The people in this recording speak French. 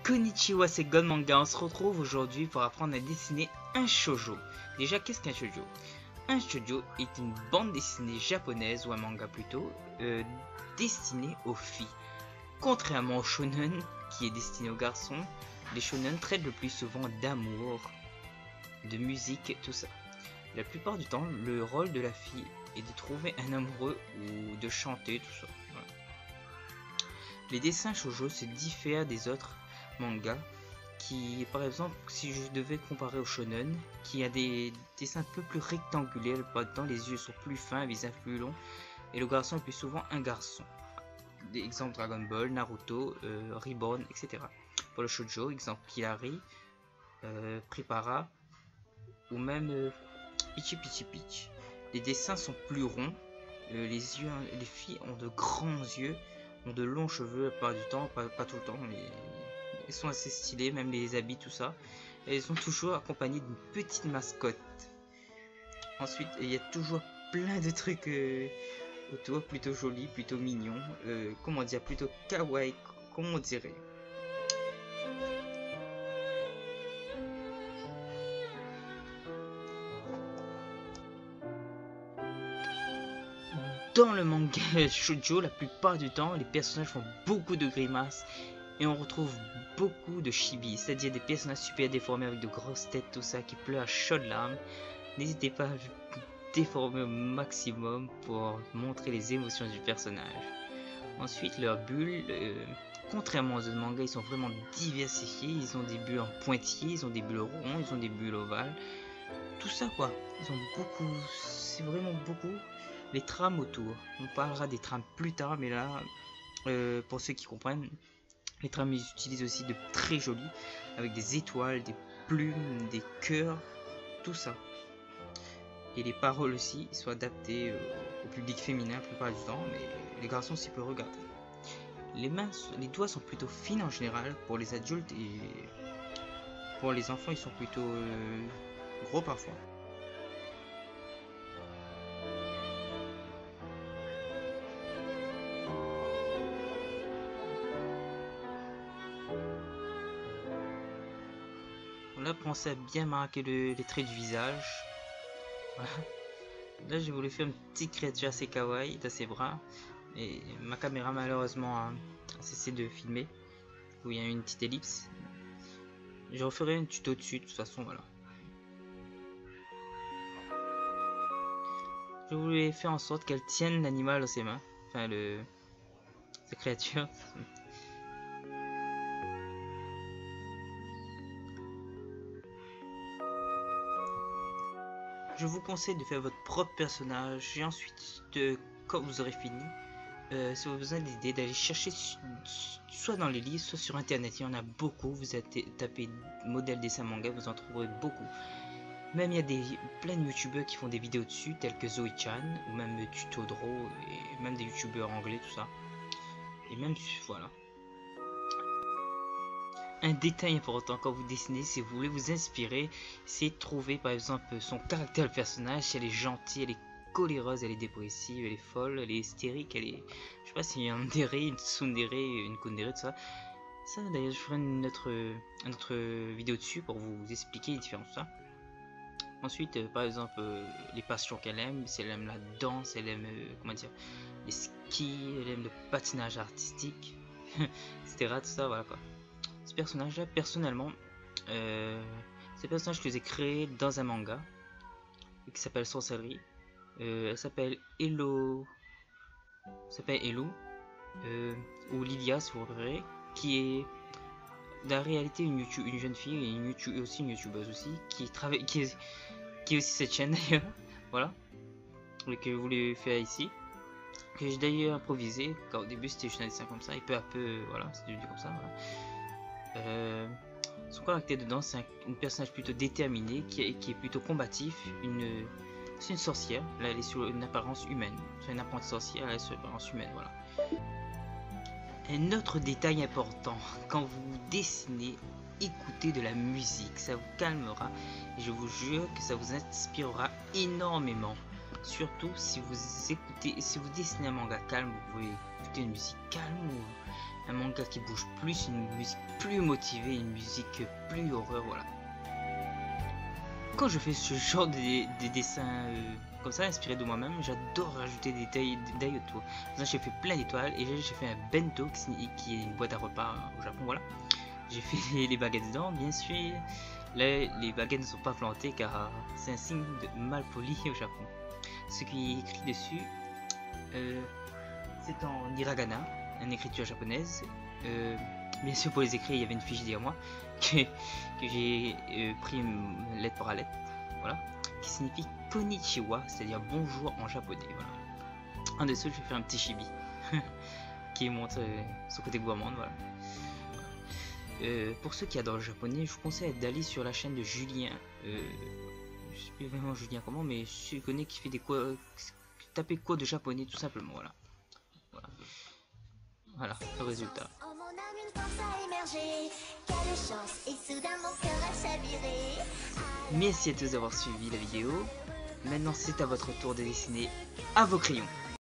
Konnichiwa, c'est God Manga. On se retrouve aujourd'hui pour apprendre à dessiner un shoujo. Déjà, qu'est-ce qu'un shoujo? Un shoujo est une bande dessinée japonaise, ou un manga plutôt, destinée aux filles. Contrairement au shonen, qui est destiné aux garçons, les shonen traitent le plus souvent d'amour, de musique, tout ça. La plupart du temps, le rôle de la fille est de trouver un amoureux ou de chanter, tout ça. Voilà. Les dessins shoujo se diffèrent des autres mangas qui, par exemple, si je devais comparer au shonen, qui a des dessins un peu plus rectangulaires, le pas de temps, les yeux sont plus fins, le visage plus long, et le garçon est plus souvent un garçon. Des exemples Dragon Ball, Naruto, Reborn, etc. Pour le shoujo, exemple Kilari, Prepara, ou même Pichi Pichi Pitch. Les dessins sont plus ronds, les filles ont de grands yeux, ont de longs cheveux la plupart du temps, pas tout le temps, mais ils sont assez stylés, même les habits, tout ça. Et ils sont toujours accompagnés d'une petite mascotte. Ensuite, il y a toujours plein de trucs autour, plutôt jolis, plutôt mignons, comment dire, plutôt kawaii, comme on dirait. Dans le manga shoujo, la plupart du temps, les personnages font beaucoup de grimaces et on retrouve beaucoup de chibi, c'est-à-dire des personnages super déformés avec de grosses têtes, tout ça, qui pleurent à chaudes larmes. N'hésitez pas à déformer au maximum pour montrer les émotions du personnage. Ensuite, leurs bulles, contrairement aux autres mangas, ils sont vraiment diversifiés. Ils ont des bulles en pointillés, ils ont des bulles ronds, ils ont des bulles ovales. Tout ça quoi, ils ont beaucoup, c'est vraiment beaucoup. Les trames autour, on parlera des trames plus tard, mais là, pour ceux qui comprennent, les trames ils utilisent aussi de très jolis, avec des étoiles, des plumes, des cœurs, tout ça. Et les paroles aussi sont adaptées au public féminin la plupart du temps, mais les garçons s'y peuvent regarder. Les doigts sont plutôt fines en général pour les adultes, et pour les enfants ils sont plutôt gros parfois. Là, pensez à bien marquer les traits du visage. Voilà. Là, j'ai voulu faire une petite créature assez kawaii dans ses bras. Et ma caméra, malheureusement, a cessé de filmer. Où il y a une petite ellipse. Je referai un tuto dessus, de toute façon, voilà. Je voulais faire en sorte qu'elle tienne l'animal dans ses mains. Enfin, sa créature. Je vous conseille de faire votre propre personnage et ensuite, quand vous aurez fini, si vous avez besoin d'idées, d'aller chercher soit dans les livres, soit sur internet. Il y en a beaucoup. Vous tapez modèle dessin manga, vous en trouverez beaucoup. Même il y a plein de youtubeurs qui font des vidéos dessus, tels que Zoe-chan ou même Tutodro, et même des youtubeurs anglais, tout ça. Et même voilà. Un détail important quand vous dessinez, si vous voulez vous inspirer, c'est de trouver par exemple son caractère de personnage. Si elle est gentille, elle est coléreuse, elle est dépressive, elle est folle, elle est hystérique, elle est... Je sais pas s'il y a un déré, une tsundere, une kundere, tout ça. Ça d'ailleurs je ferai une autre vidéo dessus pour vous expliquer les différences de ça. Ensuite, par exemple, les passions qu'elle aime, si elle aime la danse, elle aime, comment dire, les skis, elle aime le patinage artistique, etc. Tout ça, voilà quoi. Ce personnage là, personnellement, c'est un personnage que j'ai créé dans un manga qui s'appelle Sorcellerie. Elle s'appelle Hello, ou Livia si vous préférez, qui est dans la réalité une jeune fille et aussi une youtubeuse aussi, qui est aussi cette chaîne d'ailleurs, voilà, et que je voulais faire ici, que j'ai d'ailleurs improvisé, car au début c'était juste un dessin comme ça, et peu à peu, voilà, c'est devenu comme ça, voilà. Son caractère dedans, c'est un personnage plutôt déterminé, qui est plutôt combatif. C'est une sorcière, là elle est sur une apparence humaine. C'est une apprentie sorcière, elle est sur une apparence humaine, voilà. Un autre détail important, quand vous dessinez, écoutez de la musique, ça vous calmera et je vous jure que ça vous inspirera énormément. Surtout si vous dessinez un manga calme, vous pouvez écouter une musique calme ou un manga qui bouge plus, une musique plus motivée, une musique plus horreur, voilà. Quand je fais ce genre de dessins comme ça, inspiré de moi-même, j'adore rajouter des détails autour. J'ai fait plein d'étoiles et j'ai fait un bento qui est une boîte à repas au Japon, voilà. J'ai fait les baguettes dedans, bien sûr. Là, les baguettes ne sont pas plantées car c'est un signe de mal poli au Japon. Ce qui est écrit dessus, c'est en hiragana, une écriture japonaise. Bien sûr, pour les écrire, il y avait une fiche derrière moi que j'ai pris lettre par lettre, voilà, qui signifie konnichiwa, c'est-à-dire bonjour en japonais. Voilà. En dessous, je vais faire un petit chibi qui montre son côté gourmand. Voilà. Pour ceux qui adorent le japonais, je vous conseille d'aller sur la chaîne de Julien. Je sais plus vraiment Julien comment, mais je connais qui fait des cours. Tapez quoi de japonais tout simplement. Voilà. Voilà le résultat. Merci à tous d'avoir suivi la vidéo. Maintenant c'est à votre tour de dessiner à vos crayons.